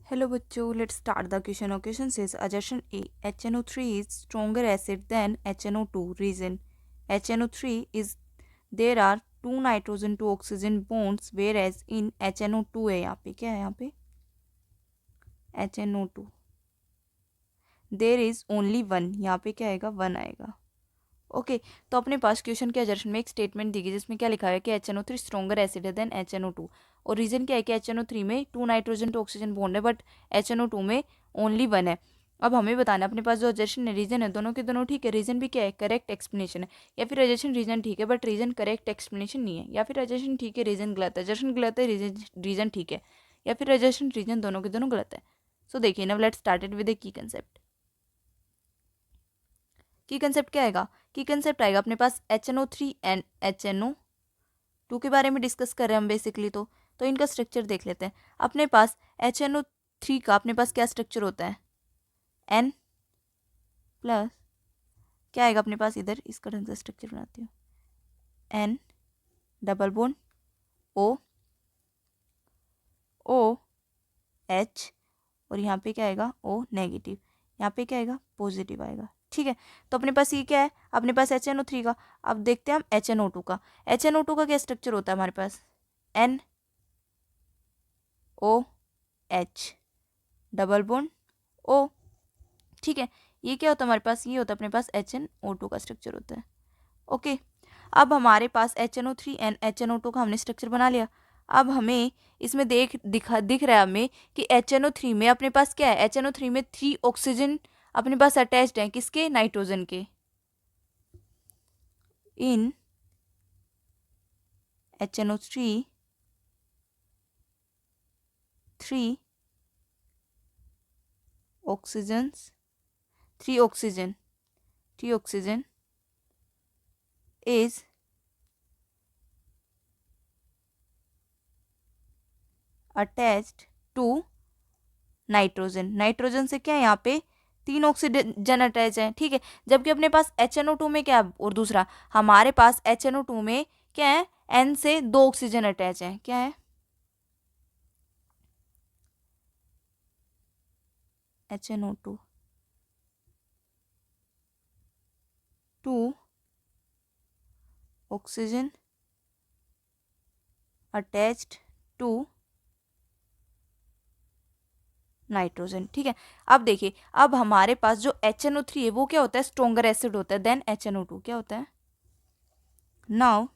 Hello बच्चों, let's start the question. Our question says, assertion A, HNO3 is stronger acid than HNO2. Reason: HNO3 is there are two nitrogen to oxygen bonds, whereas in HNO2 है, यहाँ पे क्या है, यहाँ पे HNO2 there is only one, यहाँ पे क्या आएगा, वन आएगा. ओके तो अपने पास क्वेश्चन के एजर्शन में एक स्टेटमेंट दी गई जिसमें क्या लिखा है कि HNO3 स्ट्रॉन्गर एसिड है देन HNO2. और रीजन क्या है कि HNO3 में two nitrogen to oxygen bond है बट HNO2 में ओनली वन है. अब हमें बताना अपने पास जो एजर्शन है रीजन है दोनों के दोनों ठीक है, रीजन भी क्या है, करेक्ट एक्सप्लेनेशन है, या फिर एजर्शन रीजन ठीक है बट रीजन करेक्ट एक्सप्लेनेशन नहीं है, या फिर एजर्शन ठीक है रीजन गलत है, एजर्शन गलत है रीजन ठीक है, या फिर एजर्शन रीजन दोनों के दोनों गलत है. सो देखिए now let's started with the key concept. की कंसेप्ट क्या आएगा, की कंसेप्ट आएगा अपने पास HNO3 एंड HNO2 के बारे में डिस्कस कर रहे हैं हम बेसिकली. तो इनका स्ट्रक्चर देख लेते हैं. अपने पास HNO3 का अपने पास क्या स्ट्रक्चर होता है, N प्लस क्या आएगा अपने पास, इधर इसका ढंग से स्ट्रक्चर बनाती हूँ, N double bond O O H और यहाँ पे क्या आएगा O नेगेटिव, यहाँ पे क्या आएगा पॉजिटिव आएगा. ठीक है तो अपने पास ये क्या है, अपने पास HNO3 का. अब देखते हैं हम HNO2 का. HNO2 का क्या स्ट्रक्चर होता है हमारे पास, N O H double bond O. ठीक है ये क्या होता है हमारे पास, ये होता है अपने पास HNO2 का स्ट्रक्चर होता है. ओके अब हमारे पास HNO3 एंड HNO2 का हमने स्ट्रक्चर बना लिया. अब हमें इसमें दिख रहा है हमें कि HNO3 में अपने पास क्या है, HNO3 में 3 ऑक्सीजन अपने पास अटैच्ड हैं, किसके, नाइट्रोजन के. इन HNO3 3 oxygens 3 oxygen is attached to nitrogen. Nitrogen से क्या है, यहाँ पे 3 ऑक्सीजन अटैच है. ठीक है जबकि अपने पास HNO2 में क्या है, और दूसरा हमारे पास HNO2 में क्या है, N से 2 ऑक्सीजन अटैच है. क्या है, HNO2 2 oxygen attached to nitrogen. ठीक है अब देखिए अब हमारे पास जो HNO3 है वो क्या होता है, स्ट्रोंगर एसिड होता है देन HNO2. क्या होता है, now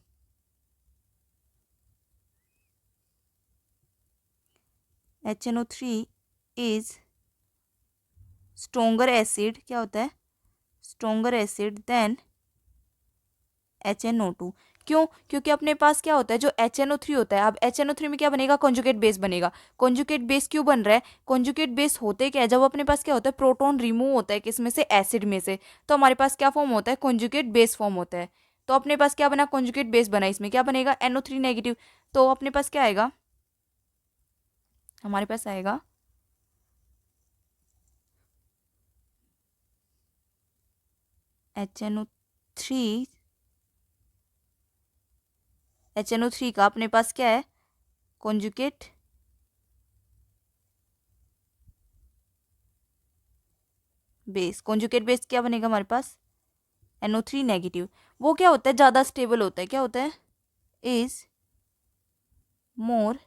HNO3 is stronger acid, क्या होता है, स्ट्रोंगर एसिड देन HNO2. क्यों, क्योंकि अपने पास क्या होता है, जो HNO3 होता है, अब HNO3 में क्या बनेगा, कॉन्जुगेट बेस बनेगा. कॉन्जुगेट बेस क्यों बन रहा है, कॉन्जुगेट बेस होते क्या है, जब अपने पास क्या होता है, प्रोटॉन रिमूव होता है किसमें से, एसिड में से, तो हमारे पास क्या फॉर्म होता है, कॉन्जुगेट बेस फॉर्म होता है. तो अपने पास क्या बना, कॉन्जुगेट बेस बना, इसमें क्या बनेगा, NO3 नेगेटिव. तो अपने पास क्या आएगा, हमारे पास आएगा HNO3 HNO3 का अपने पास क्या है, कॉन्जुगेट बेस. कॉन्जुगेट बेस क्या बनेगा हमारे पास, NO3 नेगेटिव. वो क्या होता है, ज़्यादा स्टेबल होता है. क्या होता है, इज मोर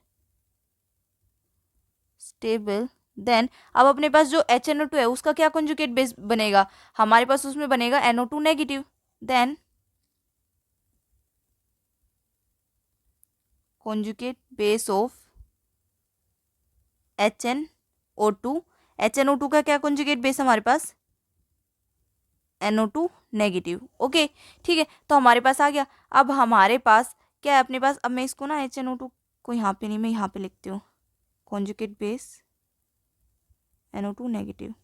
स्टेबल देन. अब अपने पास जो HNO2 है उसका क्या कॉन्जुगेट बेस बनेगा, हमारे पास उसमें बनेगा NO2 negative. Then conjugate base of HNO2. HNO2 का क्या कॉन्जुगेट बेस हमारे पास, NO2 नेगेटिव. ओके ठीक है तो हमारे पास आ गया. अब हमारे पास क्या है अपने पास, अब मैं इसको ना HNO2 को यहाँ पे नहीं, मैं यहाँ पे लिखती हूँ, conjugate base NO2 negative.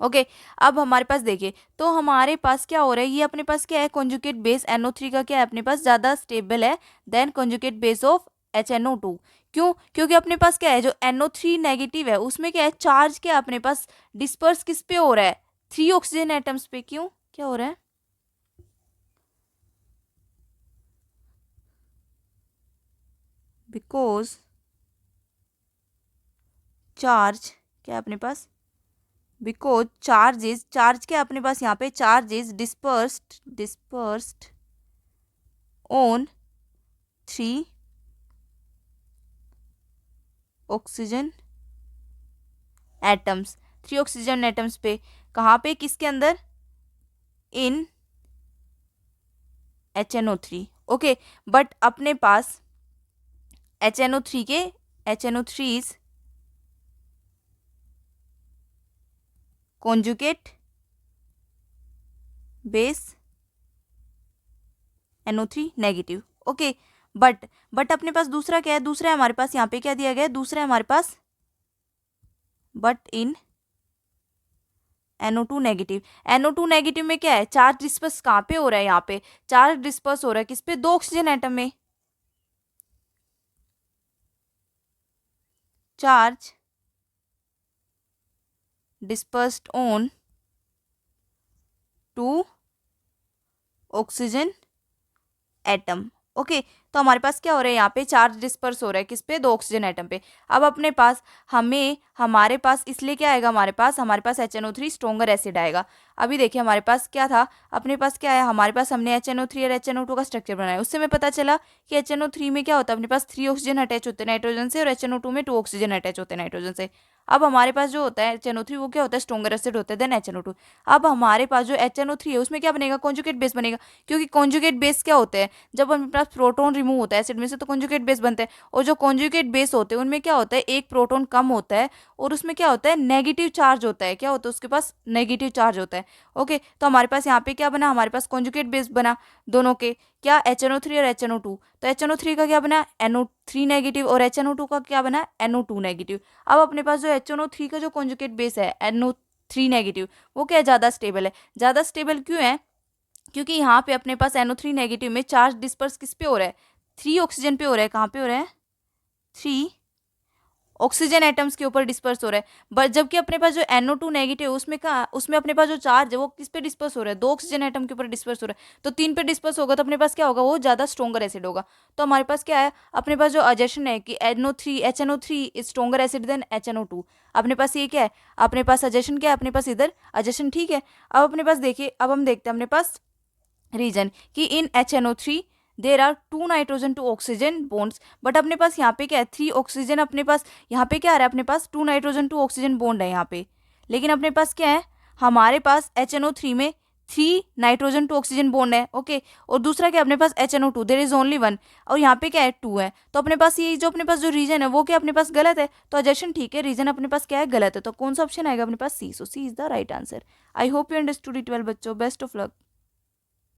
Okay अब हमारे पास देखिए तो हमारे पास क्या हो रहा है, ये अपने पास क्या है, कॉन्जुगेट बेस NO3 का क्या है अपने पास, ज़्यादा स्टेबल है then conjugate base of HNO2. क्यों, क्योंकि अपने पास क्या है, जो NO3 नेगेटिव है उसमें क्या है, चार्ज क्या है अपने पास, डिस्पर्स किस पे हो रहा है, 3 ऑक्सीजन एटम्स पे. क्यों, क्या हो रहा है, बिकॉज चार्ज क्या है अपने पास, बिकॉज चार्ज क्या है अपने पास यहाँ पे, charge is dispersed on 3 oxygen atoms, 3 oxygen atoms पे, कहाँ पे, किसके अंदर, इन HNO3। ओके, बट अपने पास HNO3 conjugate base NO3 negative. Okay, but अपने पास दूसरा क्या है, दूसरा है हमारे पास यहाँ पे क्या दिया गया है, दूसरा है हमारे पास but in NO2 negative. NO2 negative में क्या है, चार्ज डिस्पर्स कहाँ पे हो रहा है, यहाँ पे चार्ज डिस्पर्स हो रहा है किस पे, 2 ऑक्सीजन एटम में, charge dispersed on 2 oxygen atom. Okay, तो हमारे पास क्या हो रहा है, यहाँ पे चार्ज डिस्पर्स हो रहा है किस पे, 2 ऑक्सीजन एटम पे। अब अपने पास हमारे पास इसलिए क्या आएगा, हमारे पास HNO3 स्ट्रोंगर एसिड आएगा। अभी देखिए हमारे पास क्या था, अपने पास क्या है, हमारे पास हमने HNO3 और HNO2 का स्ट्रक्चर बनाया, उससे हमें पता चला कि HNO3 में क्या होता है, अपने पास 3 ऑक्सीजन अटैच होते हैं नाइट्रोजन से, और HNO2 में 2 ऑक्सीजन अटैच होते हैं नाइट्रोजन से। अब हमारे पास जो होता है HNO3 वो क्या होता है, स्ट्रोंगर एसिड होता है देन HNO2। अब हमारे पास जो HNO3 है उसमें क्या बनेगा, कॉन्जुगेट बेस बनेगा, क्योंकि कॉन्जुगेट बेस क्या होते हैं, जब हमारे पास प्रोटॉन रिमूव होता है एसिड में से तो कॉन्जुगेट बेस बनते हैं, और जो कॉन्जुगेट बेस होते हैं उनमें क्या होता है, एक प्रोटॉन कम होता है, और उसमें क्या होता है, नेगेटिव चार्ज होता है, क्या होता है उसके पास, नेगेटिव चार्ज होता है। ओके, तो हमारे पास यहाँ पे क्या बना, हमारे पास कॉन्जुगेट बेस बना दोनों के, क्या HNO3 और HNO2, तो HNO3 का क्या बना, NO3 नेगेटिव, और HNO2 का क्या बना, NO2 नेगेटिव। अब अपने पास जो HNO3 का जो कॉन्जुगेट बेस है NO3 नेगेटिव, वो क्या है, ज़्यादा स्टेबल है। ज़्यादा स्टेबल क्यों है, क्योंकि यहाँ पे अपने पास NO3 नेगेटिव में चार्ज डिस्पर्स किस पे हो रहा है, 3 ऑक्सीजन पे हो रहा है, कहाँ पे हो रहा है, 3 ऑक्सीजन एटम्स के ऊपर डिस्पर्स हो रहा है। बट जबकि अपने पास जो NO2 नेगेटिव उसमें अपने पास जो चार्ज है वो किस पे डिस्पर्स हो रहा है, 2 ऑक्सीजन एटम के ऊपर डिस्पर्स हो रहा है, तो 3 पे डिस्पर्स होगा, तो अपने पास क्या होगा, वो ज़्यादा स्ट्रोंगर एसिड होगा। तो हमारे पास क्या है, अपने पास जो अजेशन है कि HNO3 is stronger acid then HNO2, अपने पास ये क्या है, अपने पास अजेशन क्या है, अपने पास इधर अजेशन, ठीक है। अब अपने पास देखिए, अब हम देखते हैं अपने पास रीजन कि in HNO3 there are 2 nitrogen 2 oxygen bonds, but अपने पास यहाँ पे क्या है, 3 ऑक्सीजन, अपने पास यहाँ पे क्या आ रहा है, अपने पास 2 नाइट्रोजन 2 ऑक्सीजन बॉन्ड है यहाँ पे, लेकिन अपने पास क्या है, हमारे पास HNO3 में 3 नाइट्रोजन 2 ऑक्सीजन बॉन्ड है। ओके, और दूसरा क्या, अपने पास HNO2 देर इज ओनली 1, और यहाँ पे क्या है, 2 है, तो अपने पास ये जो अपने पास जो रीजन है वो क्या अपने पास गलत है, तो अजेशन ठीक है, रीजन अपने पास क्या है, गलत है, तो कौन सा ऑप्शन आएगा अपने पास, C. So C is the right answer. I hope you understood it well बच्चों, बेस्ट ऑफ लक।